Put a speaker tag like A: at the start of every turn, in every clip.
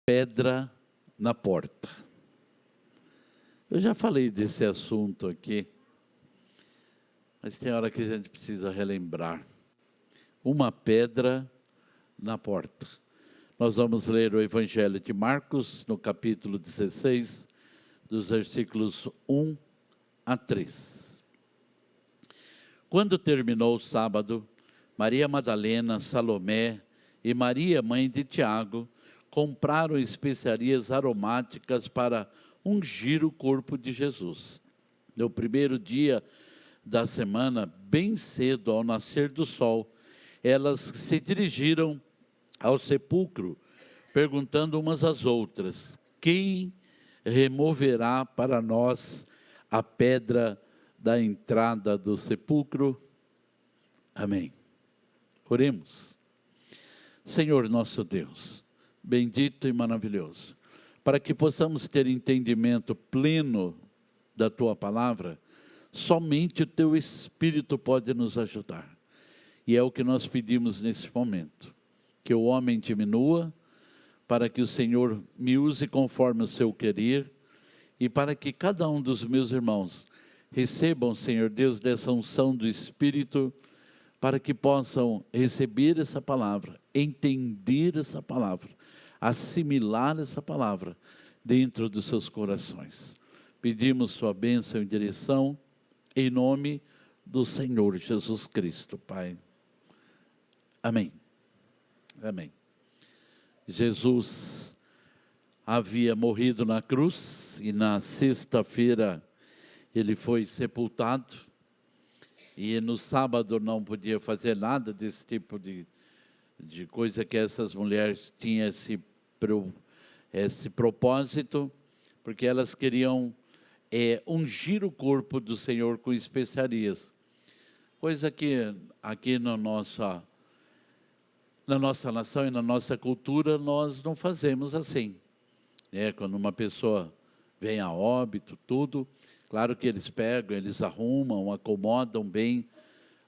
A: pedra na porta. Eu já falei desse assunto aqui, mas tem hora que a gente precisa relembrar. Uma pedra na porta. Nós vamos ler o Evangelho de Marcos, no capítulo 16, dos versículos 1 a 3. Quando terminou o sábado, Maria Madalena, Salomé e Maria, mãe de Tiago, compraram especiarias aromáticas para ungir o corpo de Jesus. No primeiro dia da semana, bem cedo, ao nascer do sol, elas se dirigiram ao sepulcro, perguntando umas às outras: quem removerá para nós a pedra da entrada do sepulcro? Amém. Oremos. Senhor nosso Deus, bendito e maravilhoso, para que possamos ter entendimento pleno da Tua palavra, somente o Teu Espírito pode nos ajudar. E é o que nós pedimos nesse momento, que o homem diminua, para que o Senhor me use conforme o seu querer, e para que cada um dos meus irmãos recebam, Senhor Deus, dessa unção do Espírito, para que possam receber essa palavra, entender essa palavra, assimilar essa palavra dentro dos seus corações. Pedimos sua bênção e direção, em nome do Senhor Jesus Cristo, Pai. Amém. Amém. Jesus havia morrido na cruz e na sexta-feira ele foi sepultado, e no sábado não podia fazer nada desse tipo de coisa, que essas mulheres tinham esse propósito, porque elas queriam ungir o corpo do Senhor com especiarias, coisa que aqui na nossa nação e na nossa cultura nós não fazemos assim. Quando uma pessoa vem a óbito, tudo, claro que eles pegam, eles arrumam, acomodam bem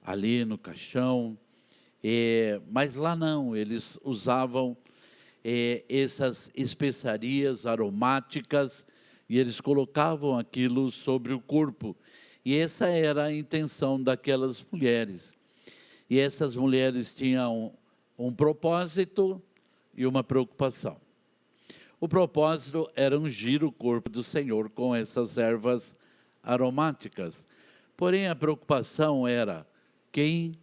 A: ali no caixão, mas lá não, eles usavam essas especiarias aromáticas e eles colocavam aquilo sobre o corpo. E essa era a intenção daquelas mulheres. E essas mulheres tinham um propósito e uma preocupação. O propósito era ungir o corpo do Senhor com essas ervas aromáticas. Porém, a preocupação era: quem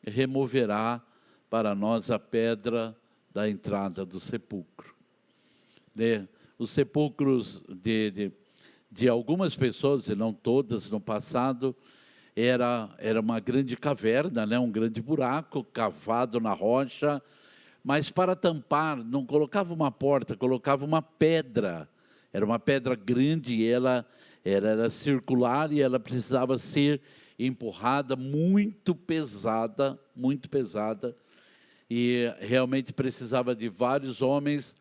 A: removerá para nós a pedra da entrada do sepulcro? Os sepulcros de algumas pessoas, e não todas no passado, era uma grande caverna, um grande buraco cavado na rocha, mas para tampar não colocava uma porta, colocava uma pedra. Era uma pedra grande e ela era circular, e ela precisava ser empurrada, muito pesada, e realmente precisava de vários homens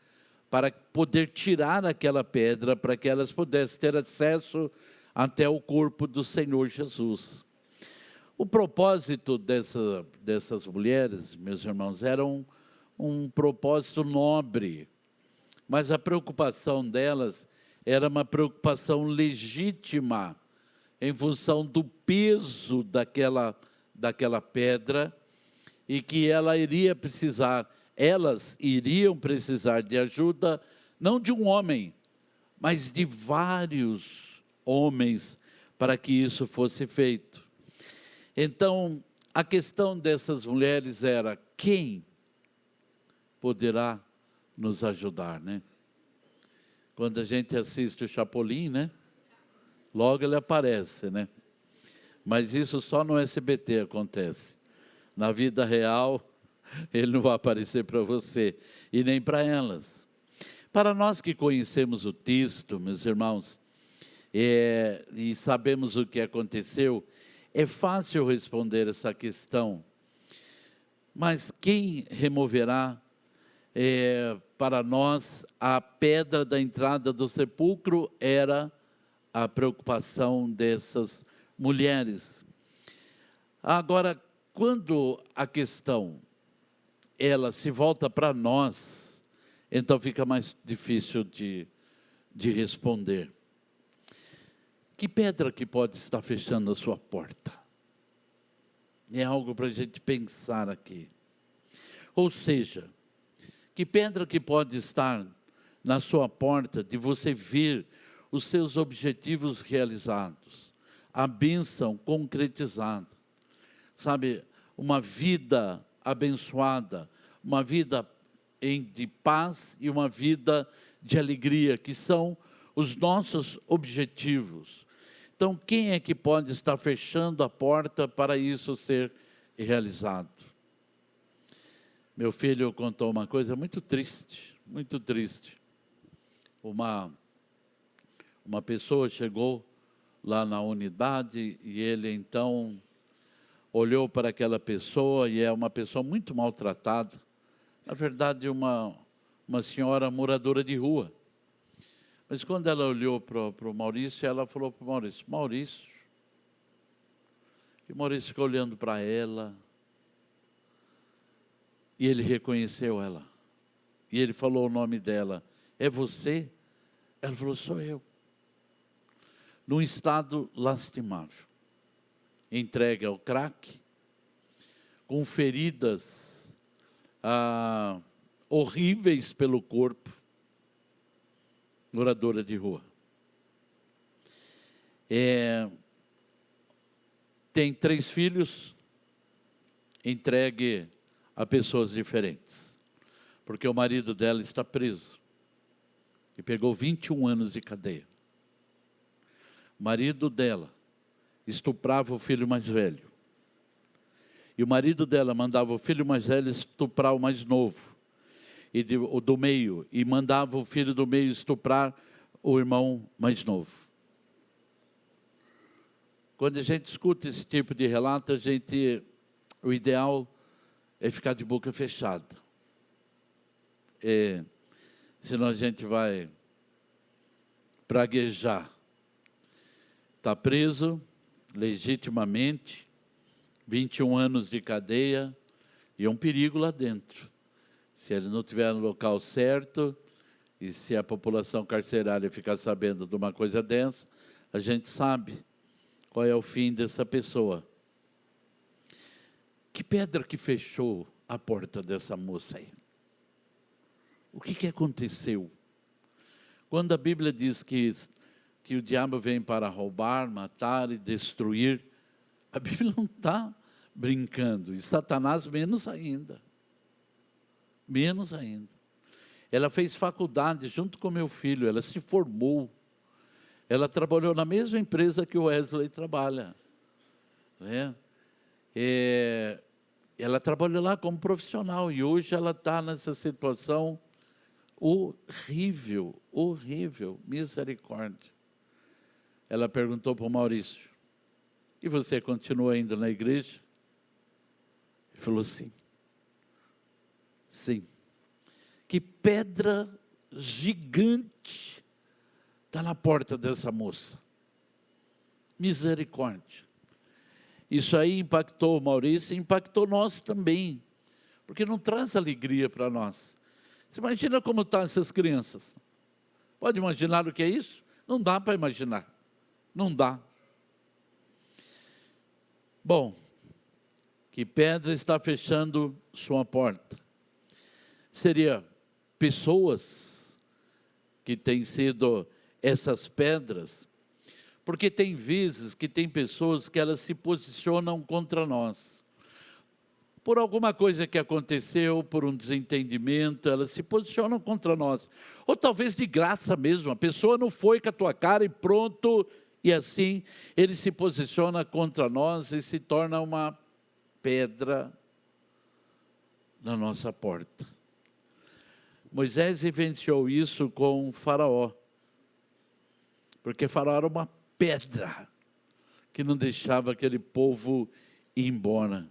A: para poder tirar aquela pedra, para que elas pudessem ter acesso até o corpo do Senhor Jesus. O propósito dessas mulheres, meus irmãos, era um propósito nobre, mas a preocupação delas era uma preocupação legítima, em função do peso daquela pedra, e que elas iriam precisar de ajuda, não de um homem, mas de vários homens, para que isso fosse feito. Então, a questão dessas mulheres era: quem poderá nos ajudar, Quando a gente assiste o Chapolin, logo ele aparece, Mas isso só no SBT acontece. Na vida real, ele não vai aparecer para você, e nem para elas. Para nós que conhecemos o texto, meus irmãos, e sabemos o que aconteceu, é fácil responder essa questão. Mas quem removerá para nós a pedra da entrada do sepulcro? Era a preocupação dessas mulheres. Agora, quando a questão ela se volta para nós, então fica mais difícil de responder. Que pedra que pode estar fechando a sua porta? É algo para a gente pensar aqui. Ou seja, que pedra que pode estar na sua porta de você ver os seus objetivos realizados, a bênção concretizada, sabe, uma vida abençoada, uma vida de paz e uma vida de alegria, que são os nossos objetivos. Então, quem é que pode estar fechando a porta para isso ser realizado? Meu filho contou uma coisa muito triste, muito triste. Uma pessoa chegou lá na unidade e ele então olhou para aquela pessoa, e é uma pessoa muito maltratada, na verdade uma senhora moradora de rua. Mas quando ela olhou para o Maurício, ela falou para o Maurício, e o Maurício ficou olhando para ela, e ele reconheceu ela, e ele falou o nome dela, é você? Ela falou, sou eu. Num estado lastimável, entregue ao crack, com feridas horríveis pelo corpo, moradora de rua. Tem 3 filhos, entregue a pessoas diferentes, porque o marido dela está preso, e pegou 21 anos de cadeia. O marido dela estuprava o filho mais velho, e o marido dela mandava o filho mais velho estuprar o mais novo, o do meio, e mandava o filho do meio estuprar o irmão mais novo. Quando a gente escuta esse tipo de relato, o ideal é ficar de boca fechada. Senão a gente vai praguejar. Está preso legitimamente, 21 anos de cadeia, e é um perigo lá dentro. Se ele não estiver no local certo, e se a população carcerária ficar sabendo de uma coisa dessa, a gente sabe qual é o fim dessa pessoa. Que pedra que fechou a porta dessa moça aí? O que aconteceu? Quando a Bíblia diz que o diabo vem para roubar, matar e destruir, a Bíblia não está brincando, e Satanás menos ainda. Menos ainda. Ela fez faculdade junto com meu filho, ela se formou, ela trabalhou na mesma empresa que o Wesley trabalha, né? Ela trabalhou lá como profissional, e hoje ela está nessa situação horrível, horrível, misericórdia. Ela perguntou para o Maurício, e você continua indo na igreja? Ele falou, sim. Sim. Que pedra gigante está na porta dessa moça. Misericórdia. Isso aí impactou o Maurício e impactou nós também, porque não traz alegria para nós. Você imagina como estão essas crianças? Pode imaginar o que é isso? Não dá para imaginar. Não dá. Bom, que pedra está fechando sua porta? Seria pessoas que têm sido essas pedras, porque tem vezes que tem pessoas que elas se posicionam contra nós. Por alguma coisa que aconteceu, por um desentendimento, elas se posicionam contra nós. Ou talvez de graça mesmo, a pessoa não foi com a tua cara e pronto, e assim ele se posiciona contra nós e se torna uma pedra na nossa porta. Moisés vivenciou isso com Faraó, porque Faraó era uma pedra que não deixava aquele povo ir embora.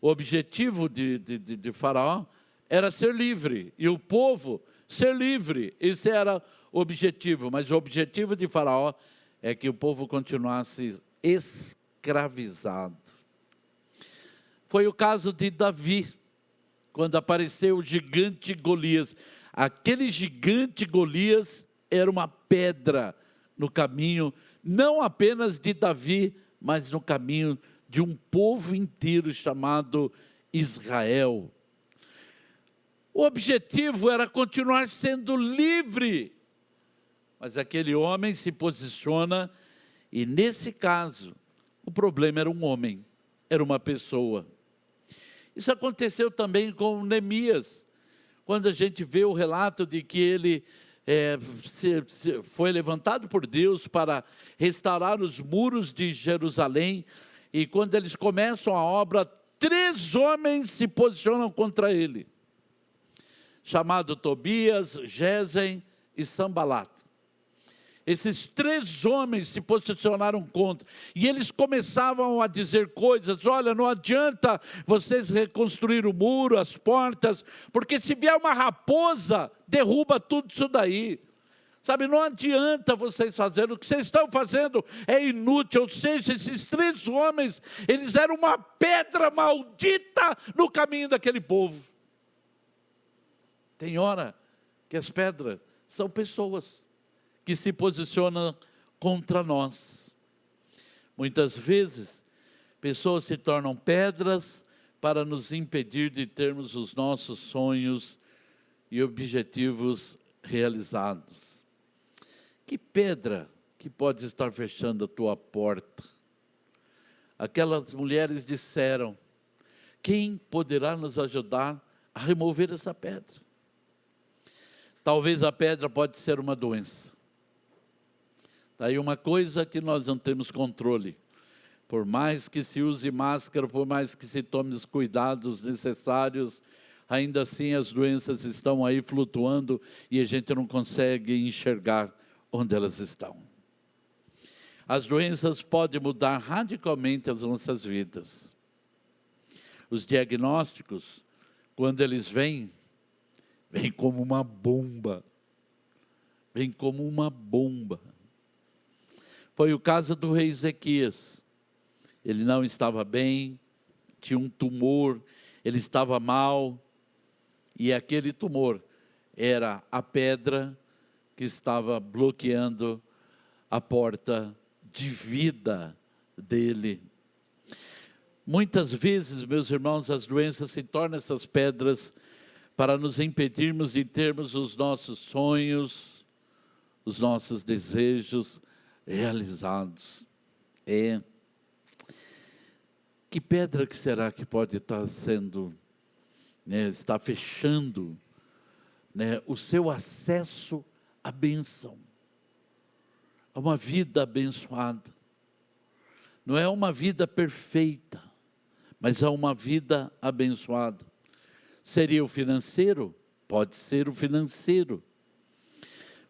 A: O objetivo de Faraó era ser livre, e o povo ser livre. Esse era o objetivo, mas o objetivo de Faraó é que o povo continuasse escravizado. Foi o caso de Davi, quando apareceu o gigante Golias. Aquele gigante Golias era uma pedra no caminho, não apenas de Davi, mas no caminho de um povo inteiro chamado Israel. O objetivo era continuar sendo livre, mas aquele homem se posiciona, e nesse caso, o problema era um homem, era uma pessoa. Isso aconteceu também com Neemias, quando a gente vê o relato de que ele foi levantado por Deus para restaurar os muros de Jerusalém, e quando eles começam a obra, 3 homens se posicionam contra ele, chamado Tobias, Gesem e Sanbalat. Esses 3 homens se posicionaram contra, e eles começavam a dizer coisas: olha, não adianta vocês reconstruir o muro, as portas, porque se vier uma raposa, derruba tudo isso daí. Sabe, não adianta vocês fazerem, o que vocês estão fazendo é inútil. Ou seja, esses 3 homens, eles eram uma pedra maldita no caminho daquele povo. Tem hora que as pedras são pessoas que se posicionam contra nós. Muitas vezes, pessoas se tornam pedras para nos impedir de termos os nossos sonhos e objetivos realizados. Que pedra que pode estar fechando a tua porta? Aquelas mulheres disseram: quem poderá nos ajudar a remover essa pedra? Talvez a pedra pode ser uma doença. Daí uma coisa que nós não temos controle. Por mais que se use máscara, por mais que se tome os cuidados necessários, ainda assim as doenças estão aí flutuando e a gente não consegue enxergar onde elas estão. As doenças podem mudar radicalmente as nossas vidas. Os diagnósticos, quando eles vêm como uma bomba. Vem como uma bomba. Foi o caso do rei Ezequias. Ele não estava bem, tinha um tumor, ele estava mal, e aquele tumor era a pedra que estava bloqueando a porta de vida dele. Muitas vezes, meus irmãos, as doenças se tornam essas pedras para nos impedirmos de termos os nossos sonhos, os nossos desejos realizados. Que pedra que será que pode estar sendo, está fechando, o seu acesso à bênção, a uma vida abençoada? Não é uma vida perfeita, mas é uma vida abençoada. Seria o financeiro? Pode ser o financeiro.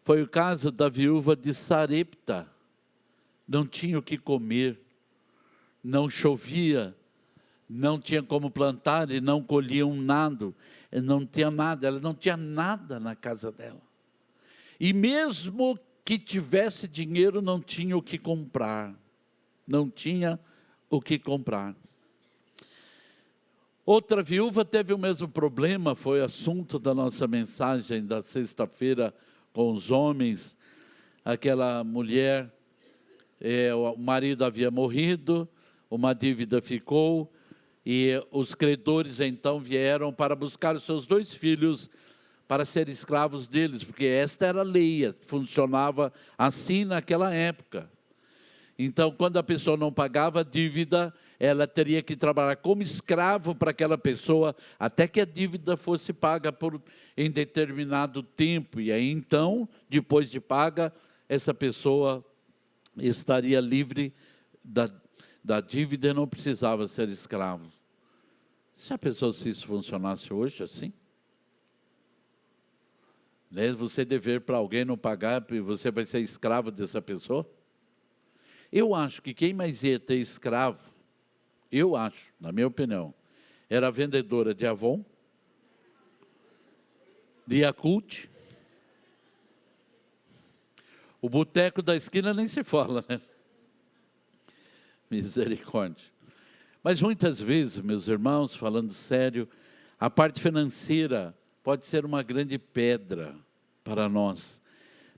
A: Foi o caso da viúva de Sarepta. Não tinha o que comer, não chovia, não tinha como plantar e não colhiam nada, não tinha nada, ela não tinha nada na casa dela. E mesmo que tivesse dinheiro, não tinha o que comprar, não tinha o que comprar. Outra viúva teve o mesmo problema, foi assunto da nossa mensagem da sexta-feira com os homens. Aquela mulher, o marido havia morrido, uma dívida ficou, e os credores então vieram para buscar os seus 2 filhos para serem escravos deles, porque esta era a lei, funcionava assim naquela época. Então, quando a pessoa não pagava a dívida, ela teria que trabalhar como escravo para aquela pessoa, até que a dívida fosse paga em determinado tempo. E aí, então, depois de paga, essa pessoa estaria livre da dívida e não precisava ser escravo. Se a pessoa, se isso funcionasse hoje assim, você dever para alguém não pagar, você vai ser escravo dessa pessoa? Eu acho que quem mais ia ter escravo, eu acho, na minha opinião, era a vendedora de Avon, de Yakult, o boteco da esquina nem se fala, né? Misericórdia. Mas muitas vezes, meus irmãos, falando sério, a parte financeira pode ser uma grande pedra para nós.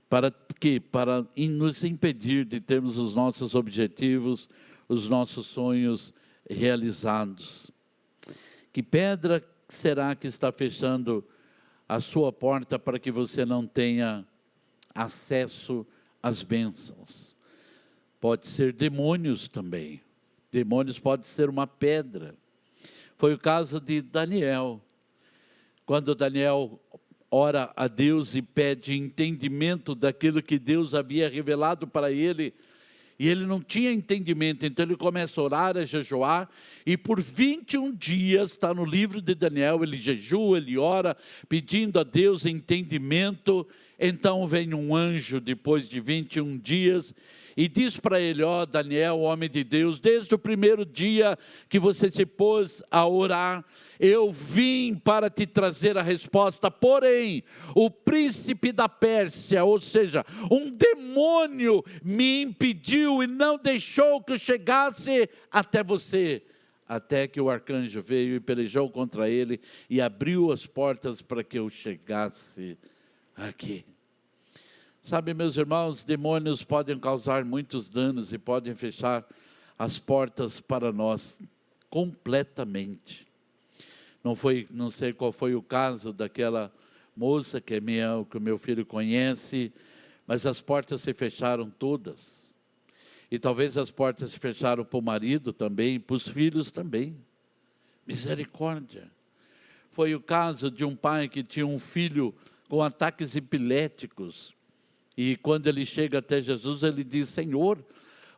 A: Para quê? Para nos impedir de termos os nossos objetivos, os nossos sonhos realizados. Que pedra será que está fechando a sua porta para que você não tenha acesso às bênçãos? Pode ser demônios também. Demônios pode ser uma pedra. Foi o caso de Daniel. Quando Daniel ora a Deus e pede entendimento daquilo que Deus havia revelado para ele, e ele não tinha entendimento, então ele começa a orar, a jejuar, e por 21 dias, está no livro de Daniel, ele jejua, ele ora, pedindo a Deus entendimento. Então vem um anjo, depois de 21 dias, e diz para ele: ó Daniel, homem de Deus, desde o primeiro dia que você se pôs a orar, eu vim para te trazer a resposta, porém, o príncipe da Pérsia, ou seja, um demônio me impediu e não deixou que eu chegasse até você. Até que o arcanjo veio e pelejou contra ele e abriu as portas para que eu chegasse aqui. Sabe, meus irmãos, demônios podem causar muitos danos e podem fechar as portas para nós completamente. Não sei qual foi o caso daquela moça que o meu filho conhece, mas as portas se fecharam todas. E talvez as portas se fecharam para o marido também, para os filhos também. Misericórdia. Foi o caso de um pai que tinha um filho com ataques epiléticos. E quando ele chega até Jesus, ele diz: Senhor,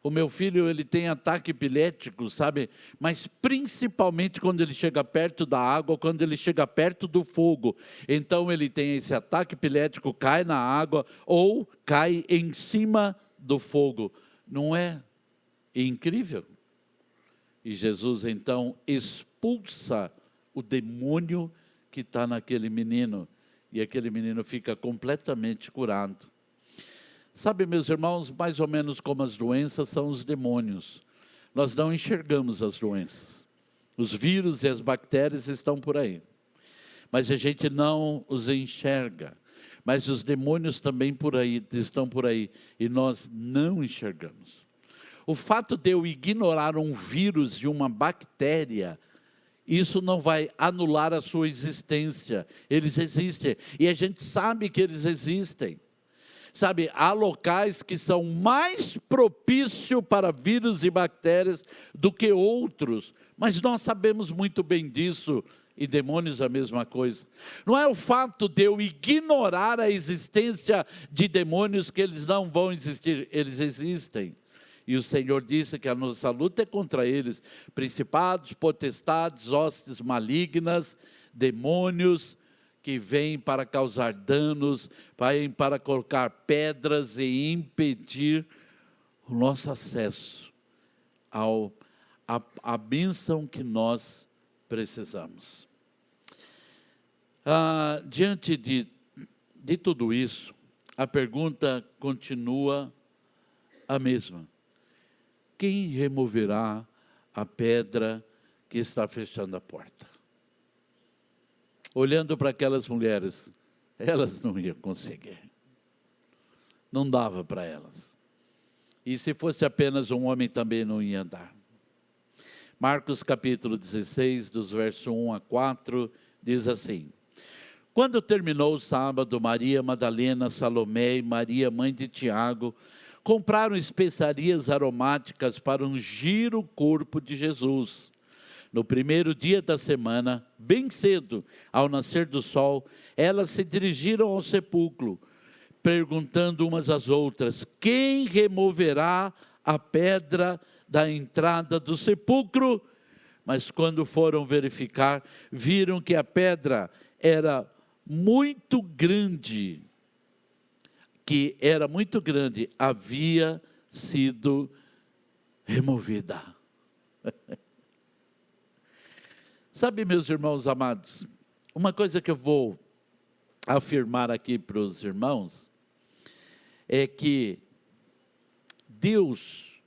A: o meu filho ele tem ataque epilético, sabe? Mas principalmente quando ele chega perto da água, quando ele chega perto do fogo. Então ele tem esse ataque epilético, cai na água ou cai em cima do fogo. Não é incrível? E Jesus então expulsa o demônio que está naquele menino. E aquele menino fica completamente curado. Sabe, meus irmãos, mais ou menos como as doenças são os demônios. Nós não enxergamos as doenças. Os vírus e as bactérias estão por aí. Mas a gente não os enxerga. Mas os demônios também estão por aí. E nós não enxergamos. O fato de eu ignorar um vírus e uma bactéria, isso não vai anular a sua existência. Eles existem. E a gente sabe que eles existem. Sabe, há locais que são mais propícios para vírus e bactérias do que outros, mas nós sabemos muito bem disso, e demônios a mesma coisa. Não é o fato de eu ignorar a existência de demônios que eles não vão existir, eles existem. E o Senhor disse que a nossa luta é contra eles, principados, potestades, hostes malignas, demônios, que vêm para causar danos, vêm para colocar pedras e impedir o nosso acesso à bênção que nós precisamos. Diante de tudo isso, a pergunta continua a mesma: quem removerá a pedra que está fechando a porta? Olhando para aquelas mulheres, elas não iam conseguir. Não dava para elas. E se fosse apenas um homem, também não ia dar. Marcos capítulo 16, dos versos 1 a 4, diz assim: quando terminou o sábado, Maria Madalena, Salomé e Maria, mãe de Tiago, compraram especiarias aromáticas para ungir o corpo de Jesus. No primeiro dia da semana, bem cedo, ao nascer do sol, elas se dirigiram ao sepulcro, perguntando umas às outras: quem removerá a pedra da entrada do sepulcro? Mas quando foram verificar, viram que a pedra era muito grande, havia sido removida. Sabe, meus irmãos amados, uma coisa que eu vou afirmar aqui para os irmãos, é que Deus,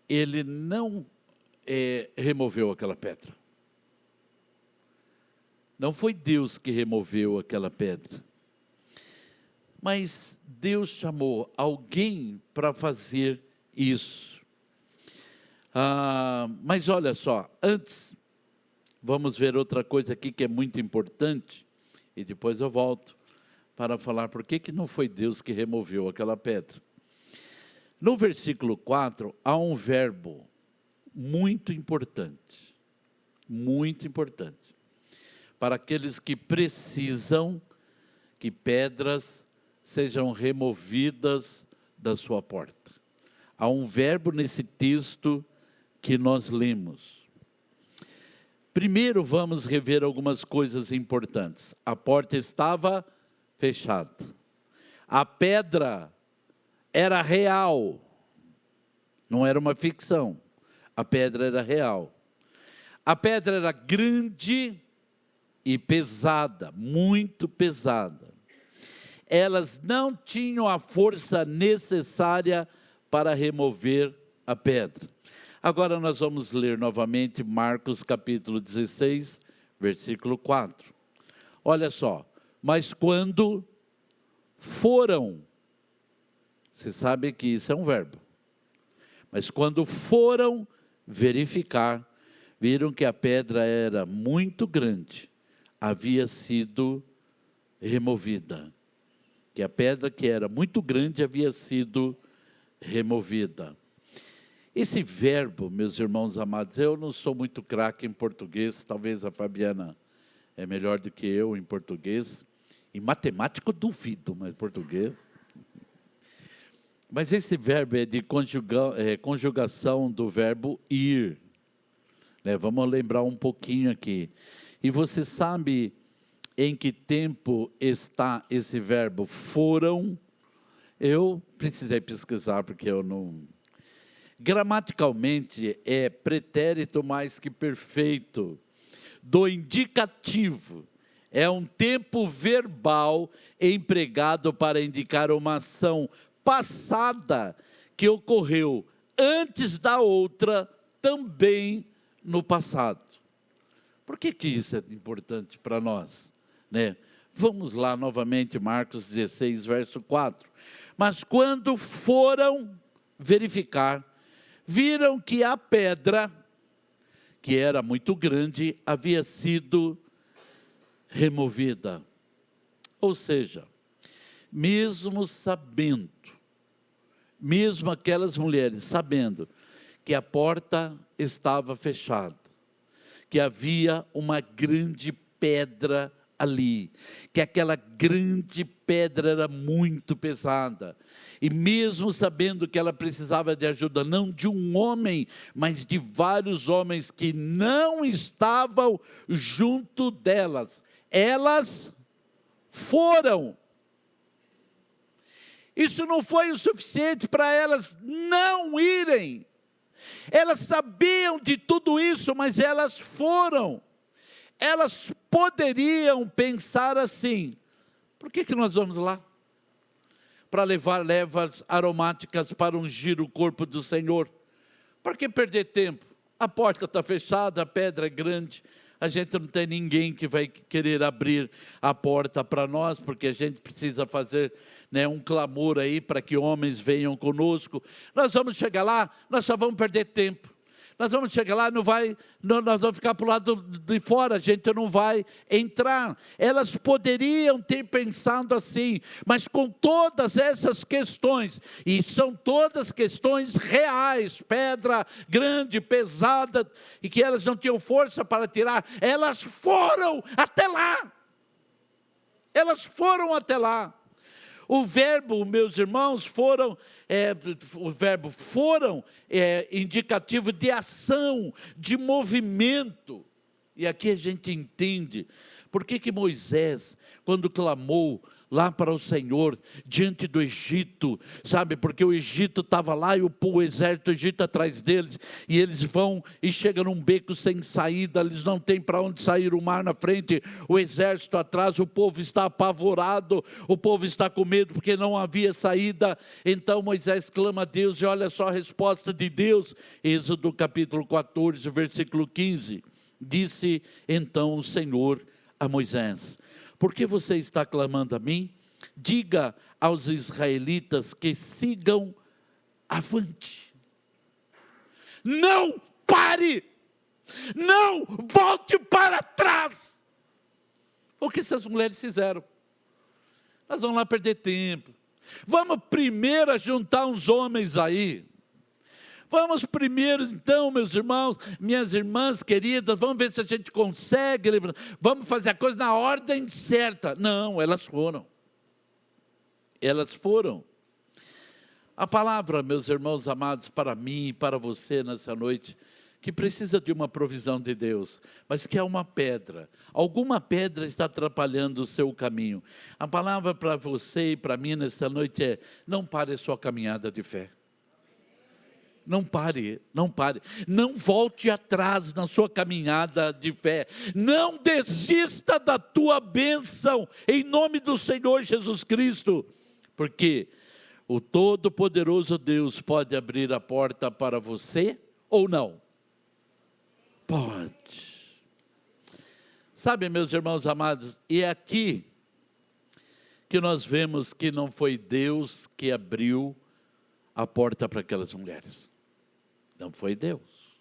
A: Ele não removeu aquela pedra. Não foi Deus que removeu aquela pedra. Mas Deus chamou alguém para fazer isso. Mas olha só, antes, vamos ver outra coisa aqui que é muito importante, e depois eu volto para falar por que não foi Deus que removeu aquela pedra. No versículo 4, há um verbo muito importante, para aqueles que precisam que pedras sejam removidas da sua porta. Há um verbo nesse texto que nós lemos. Primeiro vamos rever algumas coisas importantes. A porta estava fechada. A pedra era real, não era uma ficção. A pedra era real. A pedra era grande e pesada, muito pesada. Elas não tinham a força necessária para remover a pedra. Agora nós vamos ler novamente Marcos capítulo 16, versículo 4. Olha só, mas quando foram, você sabe que isso é um verbo, mas quando foram verificar, viram que a pedra era muito grande, havia sido removida. Que a pedra que era muito grande havia sido removida. Esse verbo, meus irmãos amados, eu não sou muito craque em português, talvez a Fabiana é melhor do que eu em português. Em matemática eu duvido, mas português. Mas esse verbo é de conjugação do verbo ir. Vamos lembrar um pouquinho aqui. E você sabe em que tempo está esse verbo foram? Eu precisei pesquisar porque eu não... Gramaticalmente é pretérito mais que perfeito, do indicativo. É um tempo verbal empregado para indicar uma ação passada que ocorreu antes da outra, também no passado. Por que isso é importante para nós? Vamos lá novamente, Marcos 16, verso 4. Mas quando foram verificar, viram que a pedra, que era muito grande, havia sido removida. Ou seja, mesmo sabendo, mesmo aquelas mulheres sabendo que a porta estava fechada, que havia uma grande pedra ali, que aquela grande pedra era muito pesada, e mesmo sabendo que ela precisava de ajuda, não de um homem, mas de vários homens que não estavam junto delas, elas foram. Isso não foi o suficiente para elas não irem. Elas sabiam de tudo isso, mas elas foram. Elas poderiam pensar assim: por que nós vamos lá? Para levar levas aromáticas para ungir o corpo do Senhor. Para que perder tempo? A porta está fechada, a pedra é grande, a gente não tem ninguém que vai querer abrir a porta para nós, porque a gente precisa fazer um clamor aí para que homens venham conosco. Nós vamos chegar lá, nós só vamos perder tempo. Nós vamos chegar lá, nós vamos ficar para o lado de fora, a gente não vai entrar. Elas poderiam ter pensado assim, mas com todas essas questões, e são todas questões reais, pedra grande, pesada, e que elas não tinham força para tirar, elas foram até lá. Elas foram até lá. O verbo, meus irmãos, o verbo foram é indicativo de ação, de movimento. E aqui a gente entende por que Moisés, quando clamou lá para o Senhor, diante do Egito, sabe, porque o Egito estava lá e o exército do Egito atrás deles, e eles vão e chegam num beco sem saída, eles não têm para onde sair, o mar na frente, o exército atrás, o povo está apavorado, o povo está com medo, porque não havia saída. Então Moisés clama a Deus, e olha só a resposta de Deus, Êxodo capítulo 14, versículo 15, disse então o Senhor a Moisés: por que você está clamando a mim? Diga aos israelitas que sigam avante. Não pare, não volte para trás. O que essas mulheres fizeram? Nós vamos lá perder tempo. Vamos primeiro juntar uns homens aí. Vamos primeiro, então, meus irmãos, minhas irmãs queridas, vamos ver se a gente consegue. Vamos fazer a coisa na ordem certa. Não, elas foram. Elas foram. A palavra, meus irmãos amados, para mim e para você nessa noite, que precisa de uma provisão de Deus, mas que é uma pedra. Alguma pedra está atrapalhando o seu caminho. A palavra para você e para mim nessa noite é: não pare a sua caminhada de fé. Não pare, não pare, não volte atrás na sua caminhada de fé, não desista da tua bênção, em nome do Senhor Jesus Cristo, porque o Todo-Poderoso Deus pode abrir a porta para você ou não? Pode. Sabe, meus irmãos amados, e é aqui que nós vemos que não foi Deus que abriu a porta para aquelas mulheres. Não foi Deus.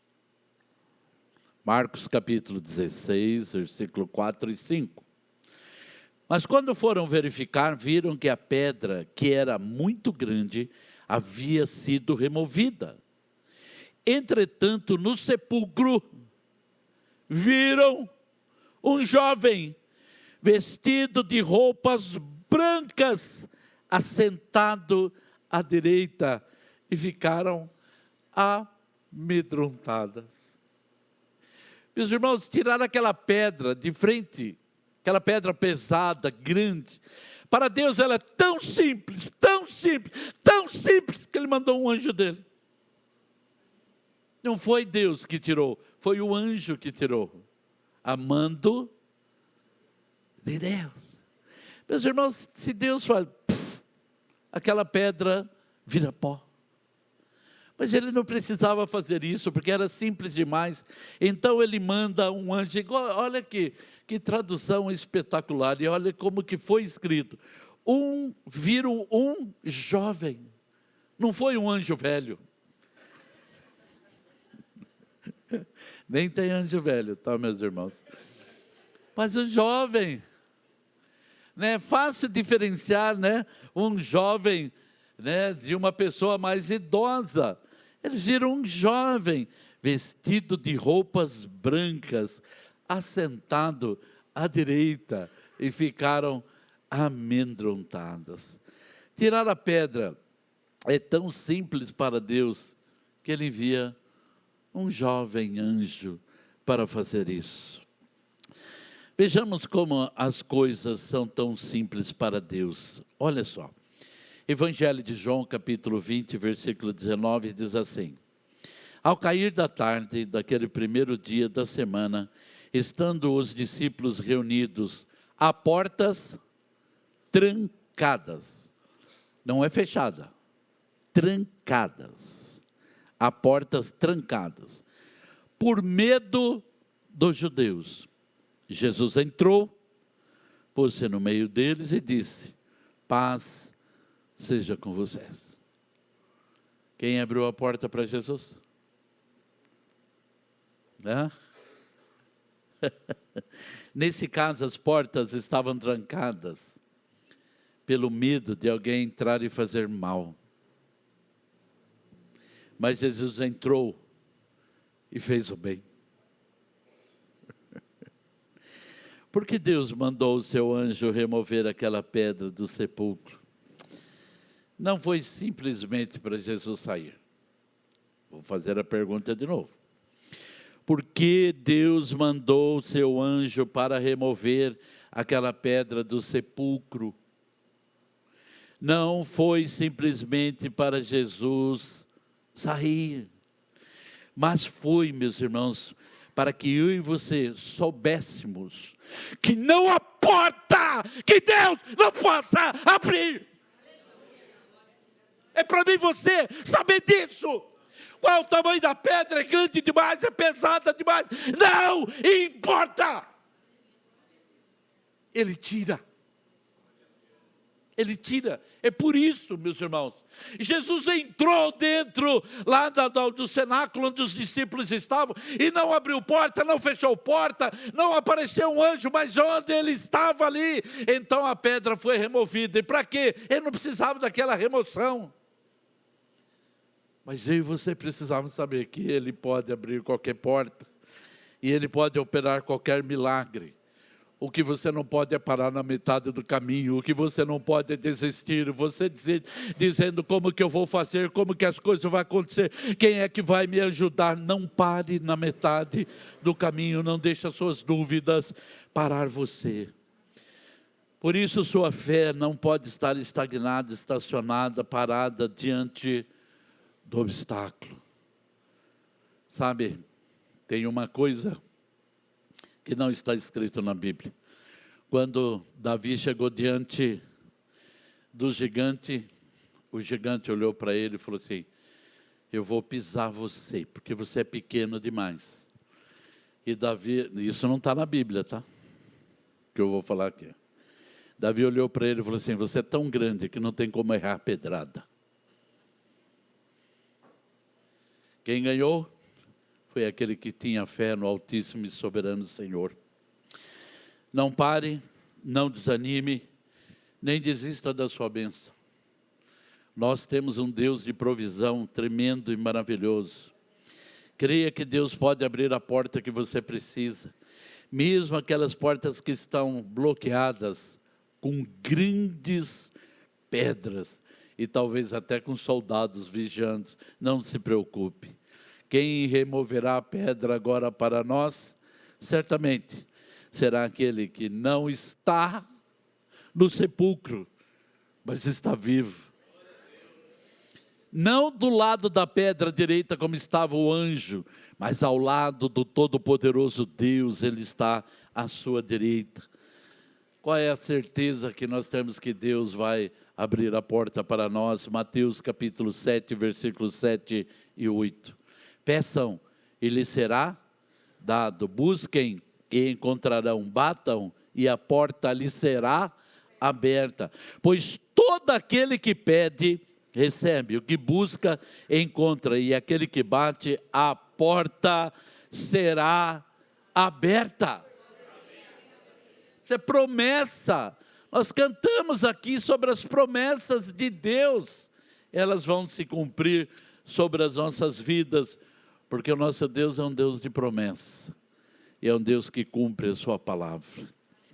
A: Marcos capítulo 16, versículo 4 e 5. Mas quando foram verificar, viram que a pedra, que era muito grande, havia sido removida. Entretanto, no sepulcro, viram um jovem, vestido de roupas brancas, assentado à direita, e ficaram amedrontadas. Meus irmãos, tiraram aquela pedra de frente, aquela pedra pesada, grande. Para Deus ela é tão simples, tão simples, tão simples, que Ele mandou um anjo dele. Não foi Deus que tirou, foi o anjo que tirou, a mando de Deus. Meus irmãos, se Deus faz, aquela pedra vira pó. Mas Ele não precisava fazer isso, porque era simples demais. Então Ele manda um anjo. Olha que tradução espetacular, e olha como que foi escrito. Viram um jovem, não foi um anjo velho. Nem tem anjo velho, tá, meus irmãos? Mas um jovem, né? Fácil diferenciar, né? Um jovem, né? De uma pessoa mais idosa. Eles viram um jovem, vestido de roupas brancas, assentado à direita, e ficaram amedrontadas. Tirar a pedra é tão simples para Deus, que Ele envia um jovem anjo para fazer isso. Vejamos como as coisas são tão simples para Deus. Olha só, Evangelho de João, capítulo 20, versículo 19, diz assim: ao cair da tarde daquele primeiro dia da semana, estando os discípulos reunidos a portas trancadas, não é fechada, trancadas, a portas trancadas, por medo dos judeus, Jesus entrou, pôs-se no meio deles e disse: paz seja com vocês. Quem abriu a porta para Jesus? Nesse caso, as portas estavam trancadas pelo medo de alguém entrar e fazer mal. Mas Jesus entrou e fez o bem. Por que Deus mandou o seu anjo remover aquela pedra do sepulcro? Não foi simplesmente para Jesus sair. Vou fazer a pergunta de novo. Por que Deus mandou o seu anjo para remover aquela pedra do sepulcro? Não foi simplesmente para Jesus sair, mas foi, meus irmãos, para que eu e você soubéssemos que não há porta que Deus não possa abrir. É para mim e você saber disso. Qual é o tamanho da pedra? É grande demais, é pesada demais? Não importa. Ele tira. Ele tira. É por isso, meus irmãos, Jesus entrou dentro lá do cenáculo onde os discípulos estavam e não abriu porta, não fechou porta, não apareceu um anjo, mas onde ele estava ali, então a pedra foi removida. E para quê? Ele não precisava daquela remoção. Mas eu e você precisávamos saber que ele pode abrir qualquer porta e ele pode operar qualquer milagre. O que você não pode é parar na metade do caminho. O que você não pode é desistir. Você dizendo como que eu vou fazer, como que as coisas vão acontecer, quem é que vai me ajudar. Não pare na metade do caminho. Não deixe as suas dúvidas parar você. Por isso sua fé não pode estar estagnada, estacionada, parada diante do obstáculo. Sabe, tem uma coisa que não está escrito na Bíblia. Quando Davi chegou diante do gigante, o gigante olhou para ele e falou assim: eu vou pisar você, porque você é pequeno demais. E Davi, isso não está na Bíblia, tá? Que eu vou falar aqui. Davi olhou para ele e falou assim: você é tão grande que não tem como errar a pedrada. Quem ganhou? Foi aquele que tinha fé no Altíssimo e Soberano Senhor. Não pare, não desanime, nem desista da sua bênção. Nós temos um Deus de provisão tremendo e maravilhoso. Creia que Deus pode abrir a porta que você precisa. Mesmo aquelas portas que estão bloqueadas com grandes pedras e talvez até com soldados vigiando, não se preocupe. Quem removerá a pedra agora para nós, certamente, será aquele que não está no sepulcro, mas está vivo. Não do lado da pedra direita como estava o anjo, mas ao lado do Todo-Poderoso Deus, Ele está à sua direita. Qual é a certeza que nós temos que Deus vai abrir a porta para nós? Mateus capítulo 7, versículos 7 e 8. Peçam e lhes será dado, busquem e encontrarão, batam e a porta lhes será aberta. Pois todo aquele que pede, recebe, o que busca, encontra, e aquele que bate, a porta será aberta. Isso é promessa. Nós cantamos aqui sobre as promessas de Deus. Elas vão se cumprir sobre as nossas vidas, porque o nosso Deus é um Deus de promessa, e é um Deus que cumpre a sua palavra.